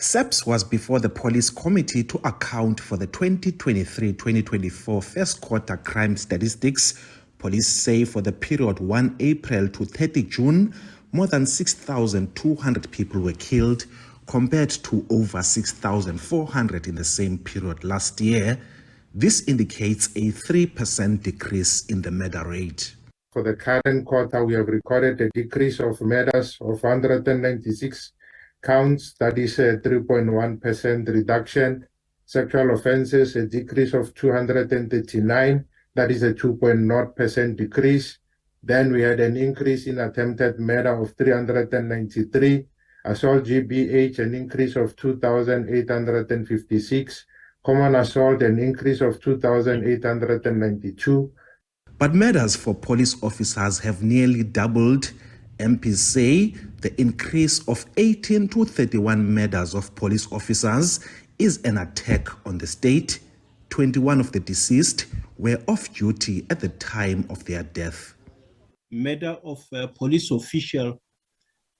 SABC was before the police committee to account for the 2023-2024 first quarter crime statistics. Police say for the period 1 April to 30 June, more than 6,200 people were killed, compared to over 6,400 in the same period last year. This indicates a 3% decrease in the murder rate. For the current quarter, we have recorded a decrease of murders of 196 counts, that is a 3.1% reduction. Sexual offenses, a decrease of 239, that is a 2.0% decrease. Then we had an increase in attempted murder of 393, assault GBH, an increase of 2,856, common assault, an increase of 2,892. But murders for police officers have nearly doubled. MPs say the increase of 18 to 31 murders of police officers is an attack on the state. 21 of the deceased were off duty at the time of their death. Murder of police official,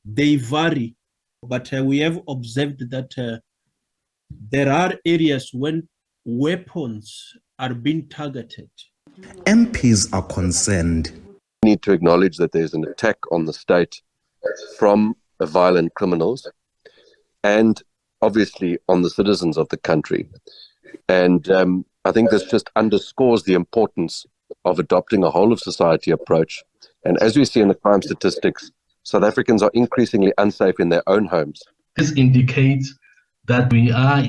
they vary, but we have observed that there are areas when weapons are being targeted. MPs are concerned. We need to acknowledge that there's an attack on the state from violent criminals and obviously on the citizens of the country. And I think this just underscores the importance of adopting a whole of society approach. And as we see in the crime statistics, South Africans are increasingly unsafe in their own homes. This indicates that we are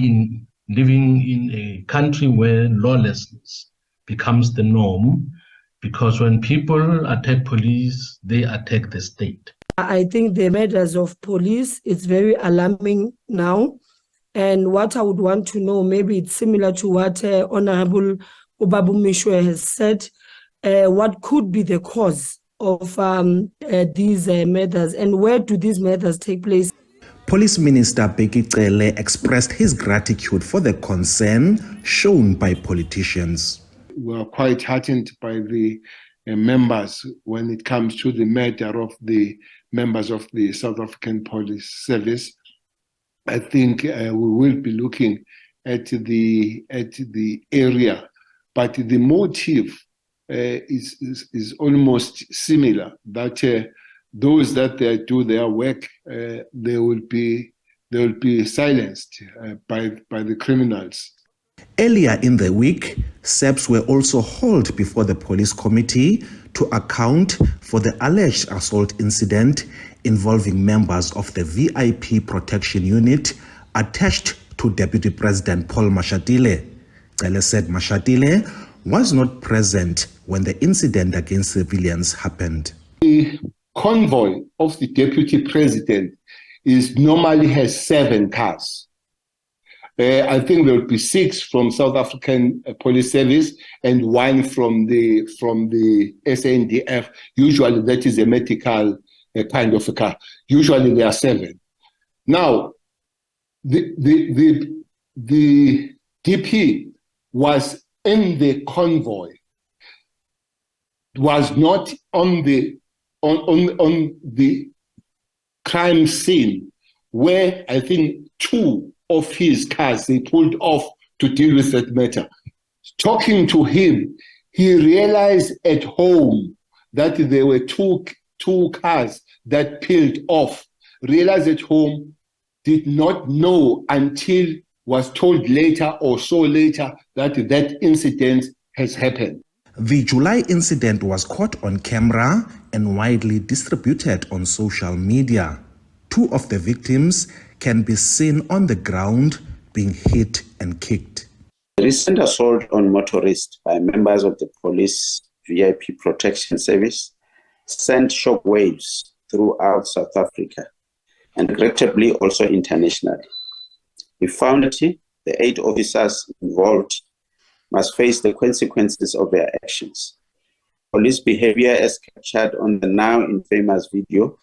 living in a country where lawlessness becomes the norm, because when people attack police, they attack the state. I think the murders of police is very alarming now. And what I would want to know, maybe it's similar to what Honorable Ubabu Mishwe has said, what could be the cause of these murders, and where do these murders take place? Police Minister Bheki Cele expressed his gratitude for the concern shown by politicians. We are quite heartened by the members when it comes to the matter of the members of the South African Police Service. I think we will be looking at the area, but the motive is almost similar. That those that do their work, they will be silenced by the criminals. Earlier in the week, SABC were also hauled before the police committee to account for the alleged assault incident involving members of the VIP protection unit attached to Deputy President Paul Mashatile. Cele said Mashatile was not present when the incident against civilians happened. The convoy of the Deputy President normally has 7 cars. I think there will be 6 from South African Police Service and 1 from the SANDF. Usually that is a medical kind of a car. Usually there are 7. Now, the DP was in the convoy, was not on the crime scene, where I think 2 of his cars they pulled off to deal with that matter. Talking to him, he realized at home that there were two cars that peeled off. Realized at home, did not know until was told later or saw later that that incident has happened. The July incident was caught on camera and widely distributed on social media. 2 of the victims can be seen on the ground being hit and kicked. The recent assault on motorists by members of the police VIP protection service sent shockwaves throughout South Africa and regrettably also internationally. We found that the 8 officers involved must face the consequences of their actions. Police behavior, as captured on the now infamous video,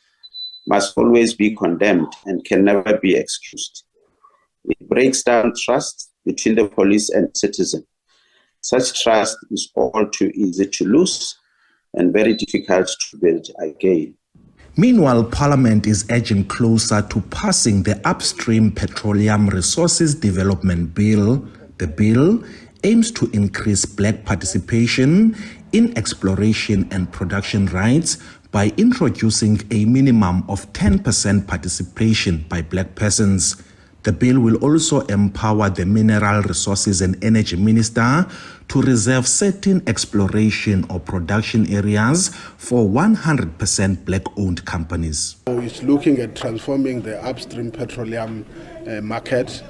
must always be condemned and can never be excused. It breaks down trust between the police and citizen. Such trust is all too easy to lose and very difficult to build again. Meanwhile, Parliament is edging closer to passing the Upstream Petroleum Resources Development Bill. The bill aims to increase black participation in exploration and production rights by introducing a minimum of 10% participation by black persons. The bill will also empower the Mineral Resources and Energy Minister to reserve certain exploration or production areas for 100% black-owned companies. It's looking at transforming the upstream petroleum market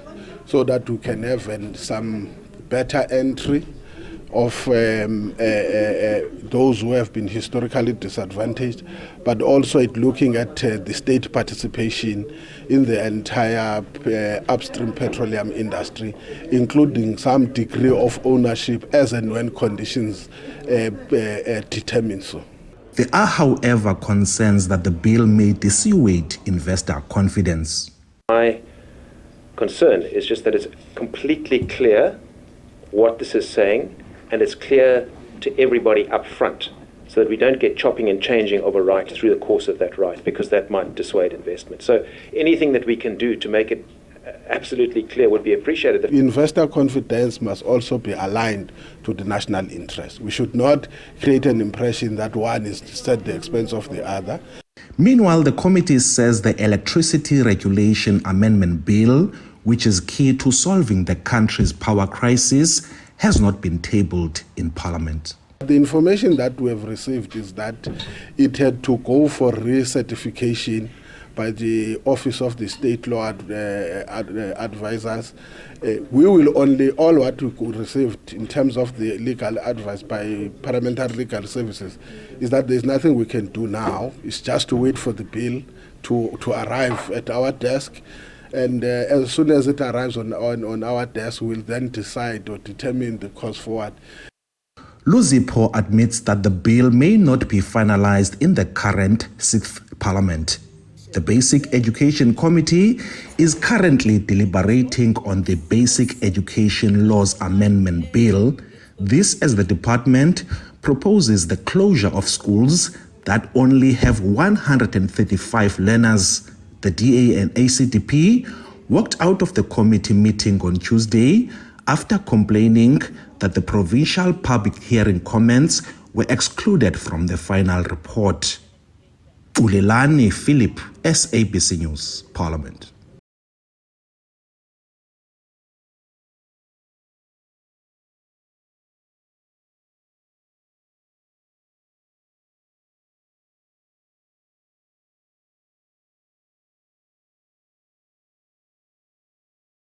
so that we can have some better entry of those who have been historically disadvantaged, but also it looking at the state participation in the entire upstream petroleum industry, including some degree of ownership as and when conditions determine so. There are, however, concerns that the bill may dissuade investor confidence. My concern is just that it's completely clear what this is saying, and it's clear to everybody up front, so that we don't get chopping and changing of a right through the course of that right, because that might dissuade investment. So anything that we can do to make it absolutely clear would be appreciated. Investor confidence must also be aligned to the national interest. We should not create an impression that one is at the expense of the other. Meanwhile, the committee says the Electricity Regulation Amendment Bill, which is key to solving the country's power crisis, has not been tabled in Parliament. The information that we have received is that it had to go for recertification by the Office of the State Law Advisors. We will only, all what we could receive in terms of the legal advice by Parliamentary Legal Services is that there's nothing we can do now. It's just to wait for the bill to arrive at our desk. And as soon as it arrives on our desk, we'll then decide or determine the course forward. Luzipo admits that the bill may not be finalized in the current 6th Parliament. The Basic Education Committee is currently deliberating on the Basic Education Laws Amendment Bill. This as the department proposes the closure of schools that only have 135 learners. The DA and ACDP walked out of the committee meeting on Tuesday after complaining that the provincial public hearing comments were excluded from the final report. Ulelani Philip, SABC News, Parliament.